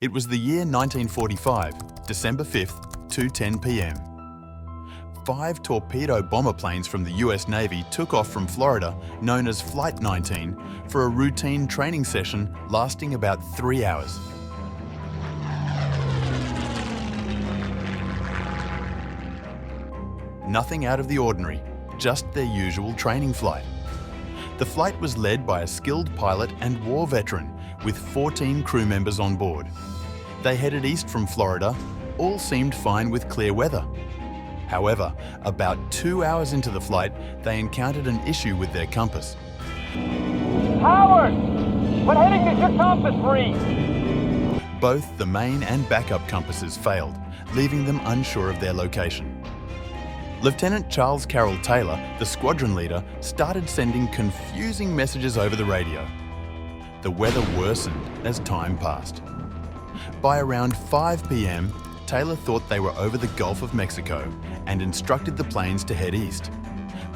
It was the year 1945, December 5th, 2:10 p.m. 5 torpedo bomber planes from the US Navy took off from Florida, known as Flight 19, for a routine training session lasting about 3 hours. Nothing out of the ordinary, just their usual training flight. The flight was led by a skilled pilot and war veteran with 14 crew members on board. They headed east from Florida. All seemed fine with clear weather. However, about 2 hours into the flight, they encountered an issue with their compass. Howard! What heading does your compass read? Both the main and backup compasses failed, leaving them unsure of their location. Lieutenant Charles Carroll Taylor, the squadron leader, started sending confusing messages over the radio. The weather worsened as time passed. By around 5 p.m, Taylor thought they were over the Gulf of Mexico and instructed the planes to head east.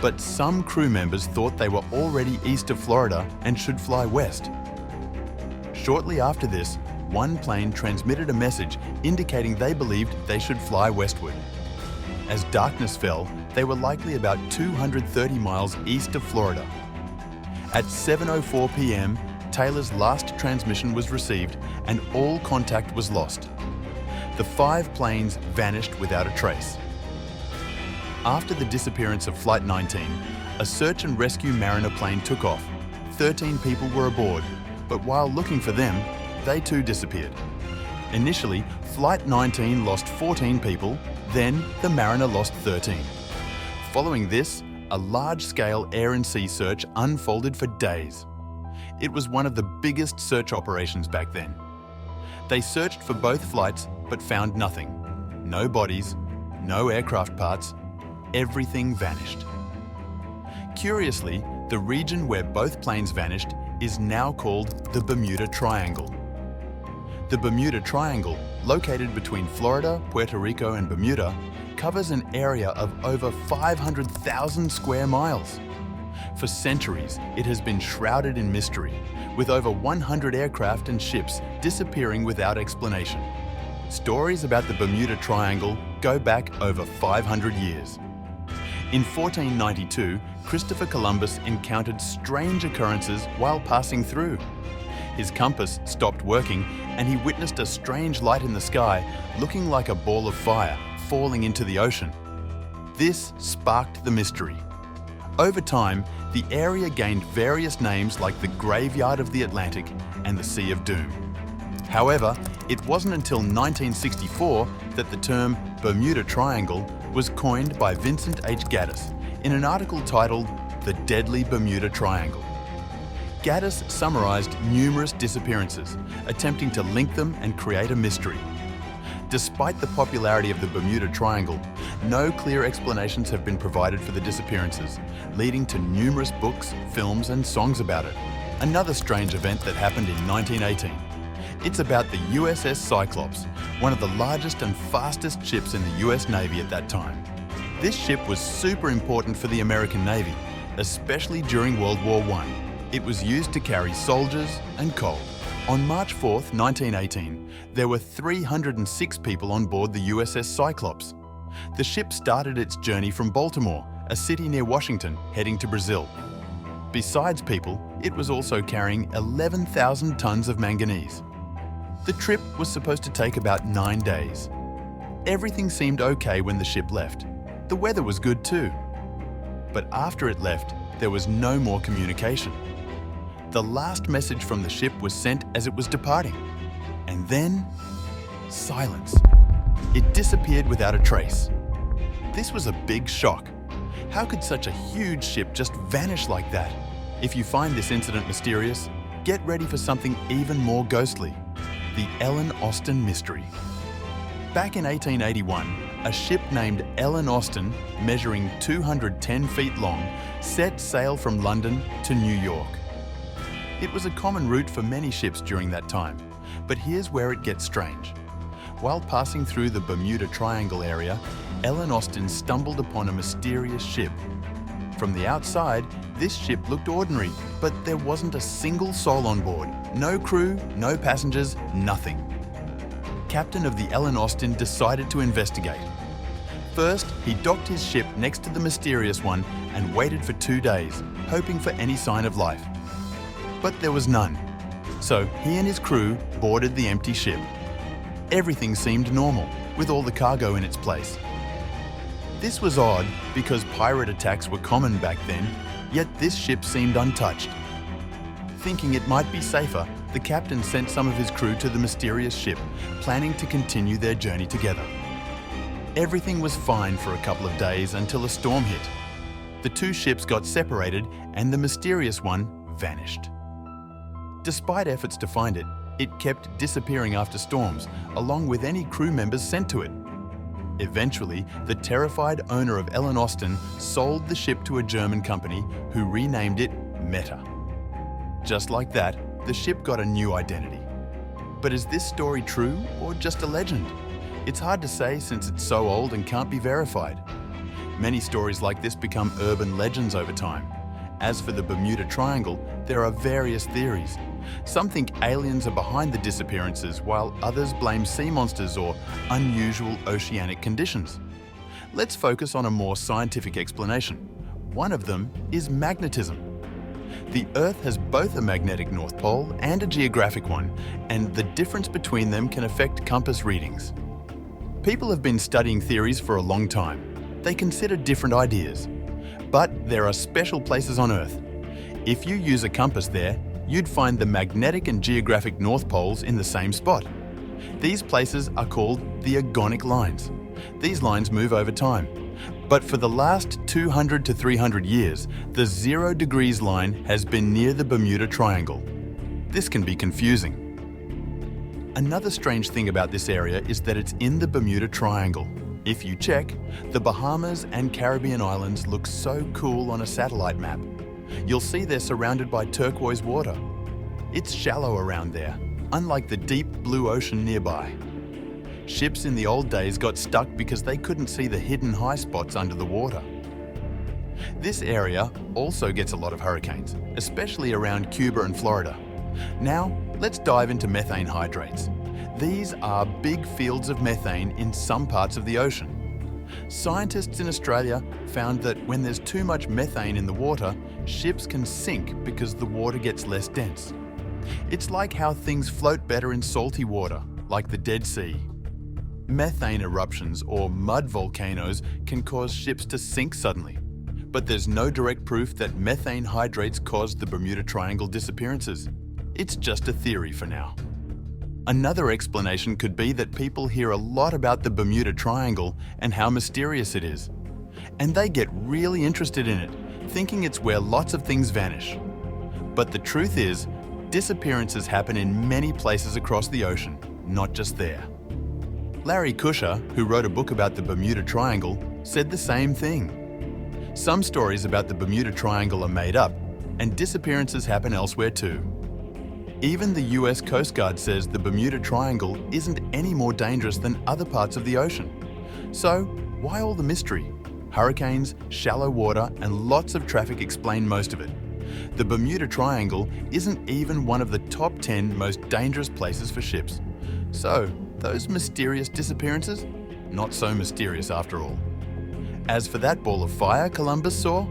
But some crew members thought they were already east of Florida and should fly west. Shortly after this, one plane transmitted a message indicating they believed they should fly westward. As darkness fell, they were likely about 230 miles east of Florida. At 7:04 p.m, Taylor's last transmission was received and all contact was lost. The 5 planes vanished without a trace. After the disappearance of Flight 19, a search and rescue Mariner plane took off. 13 people were aboard, but while looking for them, they too disappeared. Initially, Flight 19 lost 14 people, then the Mariner lost 13. Following this, a large-scale air and sea search unfolded for days. It was one of the biggest search operations back then. They searched for both flights but found nothing. No bodies, no aircraft parts, everything vanished. Curiously, the region where both planes vanished is now called the Bermuda Triangle. The Bermuda Triangle, located between Florida, Puerto Rico and Bermuda, covers an area of over 500,000 square miles. For centuries, it has been shrouded in mystery, with over 100 aircraft and ships disappearing without explanation. Stories about the Bermuda Triangle go back over 500 years. In 1492, Christopher Columbus encountered strange occurrences while passing through. His compass stopped working and he witnessed a strange light in the sky looking like a ball of fire falling into the ocean. This sparked the mystery. Over time, the area gained various names like the Graveyard of the Atlantic and the Sea of Doom. However, it wasn't until 1964 that the term Bermuda Triangle was coined by Vincent H. Gaddis in an article titled The Deadly Bermuda Triangle. Gaddis summarized numerous disappearances, attempting to link them and create a mystery. Despite the popularity of the Bermuda Triangle, no clear explanations have been provided for the disappearances, leading to numerous books, films and songs about it. Another strange event that happened in 1918. It's about the USS Cyclops, one of the largest and fastest ships in the US Navy at that time. This ship was super important for the American Navy, especially during World War I. It was used to carry soldiers and coal. On March 4th, 1918, there were 306 people on board the USS Cyclops. The ship started its journey from Baltimore, a city near Washington, heading to Brazil. Besides people, it was also carrying 11,000 tons of manganese. The trip was supposed to take about 9 days. Everything seemed okay when the ship left. The weather was good too. But after it left, there was no more communication. The last message from the ship was sent as it was departing. And then, silence. It disappeared without a trace. This was a big shock. How could such a huge ship just vanish like that? If you find this incident mysterious, get ready for something even more ghostly. The Ellen Austin Mystery. Back in 1881, a ship named Ellen Austin, measuring 210 feet long, set sail from London to New York. It was a common route for many ships during that time, but here's where it gets strange. While passing through the Bermuda Triangle area, Ellen Austin stumbled upon a mysterious ship. From the outside, this ship looked ordinary, but there wasn't a single soul on board. No crew, no passengers, nothing. captain of the Ellen Austin decided to investigate. First, he docked his ship next to the mysterious one and waited for 2 days, hoping for any sign of life. But there was none. So he and his crew boarded the empty ship. Everything seemed normal, with all the cargo in its place. This was odd because pirate attacks were common back then, yet this ship seemed untouched. Thinking it might be safer, the captain sent some of his crew to the mysterious ship, planning to continue their journey together. Everything was fine for a couple of days until a storm hit. The two ships got separated and the mysterious one vanished. Despite efforts to find it, it kept disappearing after storms, along with any crew members sent to it. Eventually, the terrified owner of Ellen Austin sold the ship to a German company who renamed it Meta. Just like that, the ship got a new identity. But is this story true or just a legend? It's hard to say since it's so old and can't be verified. Many stories like this become urban legends over time. As for the Bermuda Triangle, there are various theories. Some think aliens are behind the disappearances, while others blame sea monsters or unusual oceanic conditions. Let's focus on a more scientific explanation. One of them is magnetism. The Earth has both a magnetic North Pole and a geographic one, and the difference between them can affect compass readings. People have been studying theories for a long time. They consider different ideas. But there are special places on Earth. If you use a compass there, you'd find the magnetic and geographic North Poles in the same spot. These places are called the agonic lines. These lines move over time. But for the last 200 to 300 years, the 0 degrees line has been near the Bermuda Triangle. This can be confusing. Another strange thing about this area is that it's in the Bermuda Triangle. If you check, the Bahamas and Caribbean islands look so cool on a satellite map. You'll see they're surrounded by turquoise water. It's shallow around there, unlike the deep blue ocean nearby. Ships in the old days got stuck because they couldn't see the hidden high spots under the water. This area also gets a lot of hurricanes, especially around Cuba and Florida. Now, let's dive into methane hydrates. These are big fields of methane in some parts of the ocean. Scientists in Australia found that when there's too much methane in the water, ships can sink because the water gets less dense. It's like how things float better in salty water, like the Dead Sea. Methane eruptions or mud volcanoes can cause ships to sink suddenly. But there's no direct proof that methane hydrates caused the Bermuda Triangle disappearances. It's just a theory for now. Another explanation could be that people hear a lot about the Bermuda Triangle and how mysterious it is. And they get really interested in it, thinking it's where lots of things vanish. But the truth is, disappearances happen in many places across the ocean, not just there. Larry Kusher, who wrote a book about the Bermuda Triangle, said the same thing. Some stories about the Bermuda Triangle are made up, and disappearances happen elsewhere too. Even the US Coast Guard says the Bermuda Triangle isn't any more dangerous than other parts of the ocean. So, why all the mystery? Hurricanes, shallow water, and lots of traffic explain most of it. The Bermuda Triangle isn't even one of the top 10 most dangerous places for ships. So, those mysterious disappearances? Not so mysterious after all. As for that ball of fire Columbus saw,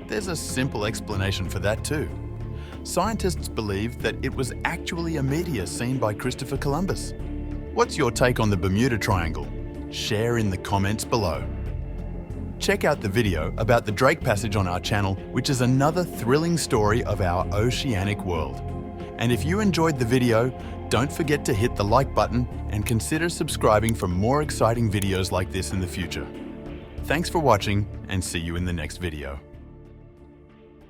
there's a simple explanation for that too. Scientists believe that it was actually a meteor seen by Christopher Columbus. What's your take on the Bermuda Triangle? Share in the comments below. Check out the video about the Drake Passage on our channel, which is another thrilling story of our oceanic world. And if you enjoyed the video, don't forget to hit the like button and consider subscribing for more exciting videos like this in the future. Thanks for watching and see you in the next video.